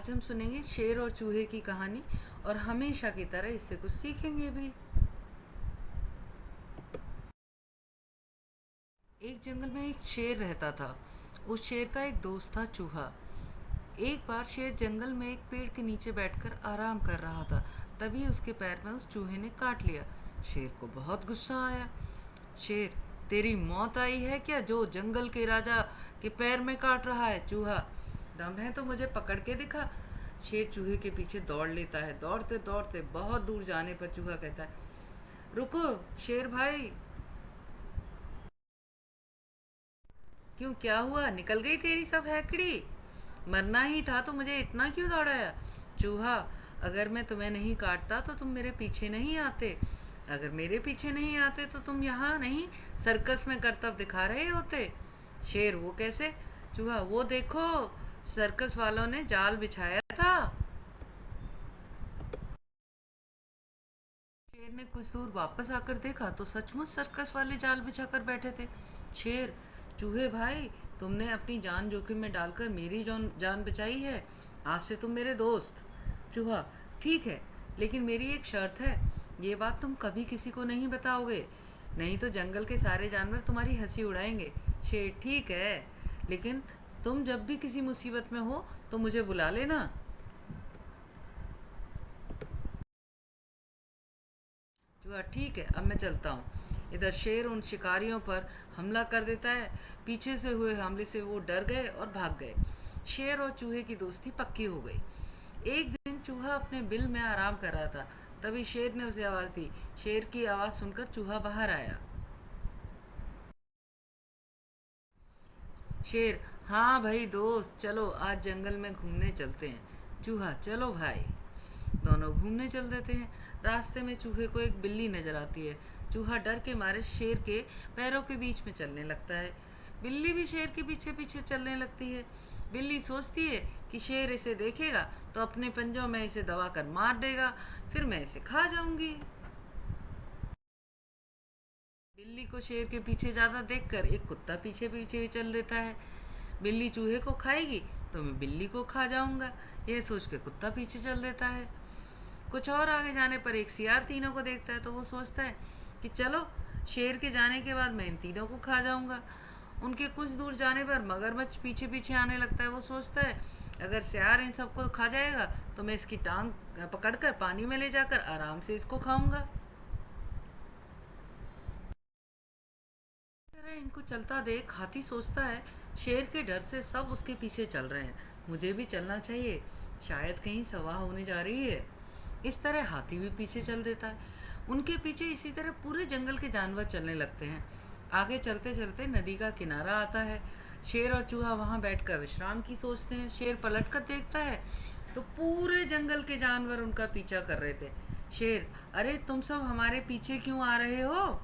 आज हम सुनेंगे शेर और चूहे की कहानी और हमेशा की तरह इससे कुछ सीखेंगे भी। एक जंगल में एक शेर रहता था। उस शेर का एक दोस्त था चूहा। एक बार शेर जंगल में एक पेड़ के नीचे बैठकर आराम कर रहा था। तभी उसके पैर में उस चूहे ने काट लिया। शेर को बहुत गुस्सा आया। शेर, तेरी मौत आई है क्या जो जंगल के राजा के पैर में काट रहा है? चूहा, दम है तो मुझे पकड़ के दिखा। शेर चूहे के पीछे दौड़ लेता है। दौड़ते दौड़ते बहुत दूर जाने पर चूहा कहता है, रुको शेर भाई। क्यों, क्या हुआ? निकल गई तेरी सब हैकड़ी? मरना ही था तो मुझे इतना क्यों दौड़ाया? चूहा, अगर मैं तुम्हें नहीं काटता तो तुम मेरे पीछे नहीं आते। अगर मेरे पीछे नहीं आते तो तुम यहाँ नहीं सर्कस में करतब दिखा रहे होते। शेर, वो कैसे? चूहा, वो देखो, सर्कस वालों ने जाल बिछाया था। शेर ने कुछ दूर वापस आकर देखा तो सचमुच सर्कस वाले जाल बिछाकर बैठे थे। शेर, चूहे भाई, तुमने अपनी जान जोखिम में डालकर मेरी जान बचाई है। आज से तुम मेरे दोस्त। चूहा, ठीक है, लेकिन मेरी एक शर्त है। ये बात तुम कभी किसी को नहीं बताओगे, नहीं तो जंगल के सारे जानवर तुम्हारी हंसी उड़ाएंगे। शेर, ठीक है, लेकिन तुम जब भी किसी मुसीबत में हो तो मुझे बुला लेना। चूहा, ठीक है, अब मैं चलता हूँ। इधर शेर उन शिकारियों पर हमला कर देता है। पीछे से हुए हमले से वो डर गए और भाग गए। शेर और चूहे की दोस्ती पक्की हो गई। एक दिन चूहा अपने बिल में आराम कर रहा था। तभी शेर ने उसे आवाज़ दी। शेर की आवाज़ सुनकर चूहा बाहर आया। शेर, हाँ भाई दोस्त, चलो आज जंगल में घूमने चलते हैं। चूहा, चलो भाई। दोनों घूमने चल देते हैं। रास्ते में चूहे को एक बिल्ली नजर आती है। चूहा डर के मारे शेर के पैरों के बीच में चलने लगता है। बिल्ली भी शेर के पीछे पीछे चलने लगती है। बिल्ली सोचती है कि शेर इसे देखेगा तो अपने पंजों में इसे दबाकर मार देगा, फिर मैं इसे खा जाऊंगी। बिल्ली को शेर के पीछे ज़्यादा देखकर एक कुत्ता पीछे पीछे चल देता है। बिल्ली चूहे को खाएगी तो मैं बिल्ली को खा जाऊंगा, यह सोच के कुत्ता पीछे चल देता है। कुछ और आगे जाने पर एक सियार तीनों को देखता है तो वो सोचता है कि चलो शेर के जाने के बाद मैं इन तीनों को खा जाऊंगा। उनके कुछ दूर जाने पर मगरमच्छ पीछे पीछे आने लगता है। वो सोचता है अगर सियार इन सबको खा जाएगा तो मैं इसकी टांग पकड़कर पानी में ले जाकर आराम से इसको खाऊंगा। तरह इनको चलता देख हाथी सोचता है शेर के डर से सब उसके पीछे चल रहे हैं, मुझे भी चलना चाहिए, शायद कहीं सभा होने जा रही है। इस तरह हाथी भी पीछे चल देता है। उनके पीछे इसी तरह पूरे जंगल के जानवर चलने लगते हैं। आगे चलते चलते नदी का किनारा आता है। शेर और चूहा वहां बैठकर विश्राम की सोचते हैं। शेर पलट कर देखता है तो पूरे जंगल के जानवर उनका पीछा कर रहे थे। शेर, अरे तुम सब हमारे पीछे क्यों आ रहे हो?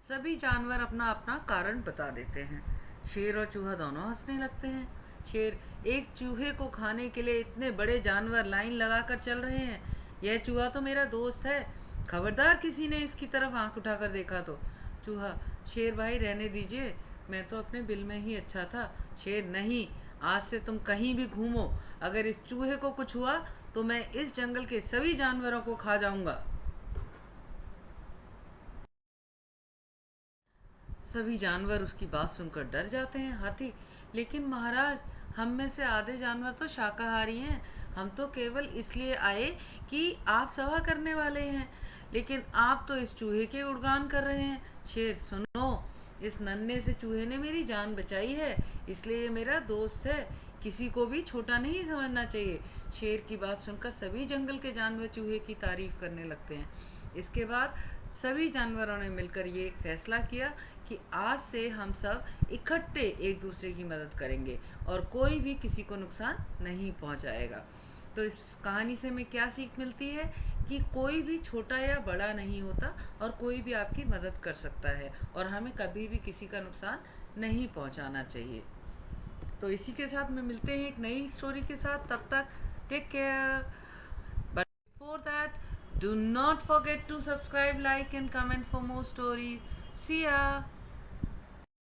सभी जानवर अपना अपना कारण बता देते हैं। शेर और चूहा दोनों हंसने लगते हैं। शेर, एक चूहे को खाने के लिए इतने बड़े जानवर लाइन लगाकर चल रहे हैं। यह चूहा तो मेरा दोस्त है, खबरदार किसी ने इसकी तरफ आंख उठाकर देखा तो। चूहा, शेर भाई रहने दीजिए, मैं तो अपने बिल में ही अच्छा था। शेर, नहीं, आज से तुम कहीं भी घूमो, अगर इस चूहे को कुछ हुआ तो मैं इस जंगल के सभी जानवरों को खा जाऊंगा। सभी जानवर उसकी बात सुनकर डर जाते हैं। हाथी, लेकिन महाराज, हम में से आधे जानवर तो शाकाहारी हैं, हम तो केवल इसलिए आए कि आप सभा करने वाले हैं, लेकिन आप तो इस चूहे के गुणगान कर रहे हैं। शेर, सुनो, इस नन्हे से चूहे ने मेरी जान बचाई है, इसलिए ये मेरा दोस्त है, किसी को भी छोटा नहीं समझना चाहिए। शेर की बात सुनकर सभी जंगल के जानवर चूहे की तारीफ करने लगते हैं। इसके बाद सभी जानवरों ने मिलकर ये एक फैसला किया कि आज से हम सब इकट्ठे एक दूसरे की मदद करेंगे और कोई भी किसी को नुकसान नहीं पहुंचाएगा। तो इस कहानी से हमें क्या सीख मिलती है कि कोई भी छोटा या बड़ा नहीं होता और कोई भी आपकी मदद कर सकता है और हमें कभी भी किसी का नुकसान नहीं पहुंचाना चाहिए। तो इसी के साथ में मिलते हैं एक नई स्टोरी के साथ, तब तक take care. But before that, do not forget to subscribe, like, and comment for more stories. See ya!